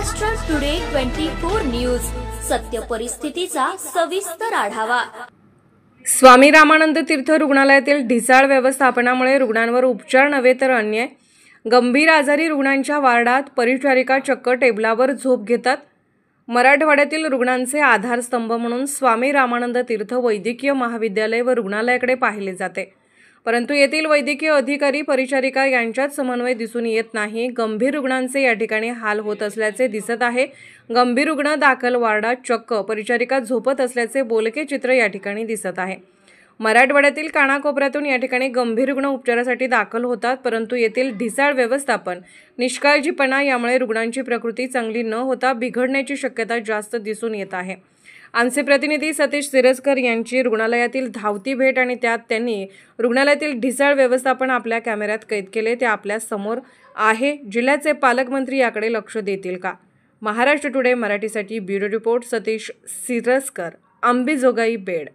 Maharashtra today 24 news, सत्य परिस्थितीचा सविस्तर आढावा। स्वामी रामानंद तीर्थ रुग्णालयातील ढिसाळ व्यवस्थापनामुळे रुग्णांवर उपचार नव्हे तर अन्याय। गंभीर आजारी रुग्णांच्या वार्डात परिचारिका चक्क टेबलावर झोप घेतात। मराठवाड्यातील रुग्णांचे आधारस्तंभ म्हणून स्वामी रामानंद तीर्थ वैद्यकीय महाविद्यालय व रुग्णालयाकडे पाहिले जाते, परंतु येथील वैद्यकीय अधिकारी परिचारिका यांच्यात समन्वय दिसून येत नाही। गंभीर रुग्णांचे या ठिकाणी हाल होत असल्याचे दिसत आहे। गंभीर रुग्ण दाखल वार्डात चक्क परिचारिका झोपत असल्याचे बोलके चित्र या ठिकाणी दिसत आहे। मराठवाड्यातील कानाकोपऱ्यातून या ठिकाणी गंभीर रुग्ण उपचारासाठी दाखल होतात, परंतु येथील ढिसाळ व्यवस्थापन, निष्काळजीपणा यामुळे रुग्णांची प्रकृती चांगली न होता बिघडण्याची शक्यता जास्त दिसून येत आहे। आमचे प्रतिनिधी सतीश सिरस्कर यांची रुग्णालयातील धावती भेट आणि त्यात त्यांनी रुग्णालयातील ढिसाळ व्यवस्थापन आपल्या कॅमेऱ्यात कैद केले ते आपल्या समोर आहे। जिल्ह्याचे पालकमंत्री याकडे लक्ष देतील का? महाराष्ट्र टुडे मराठीसाठी bureau report Satish Siraskar, Ambejogai, bed.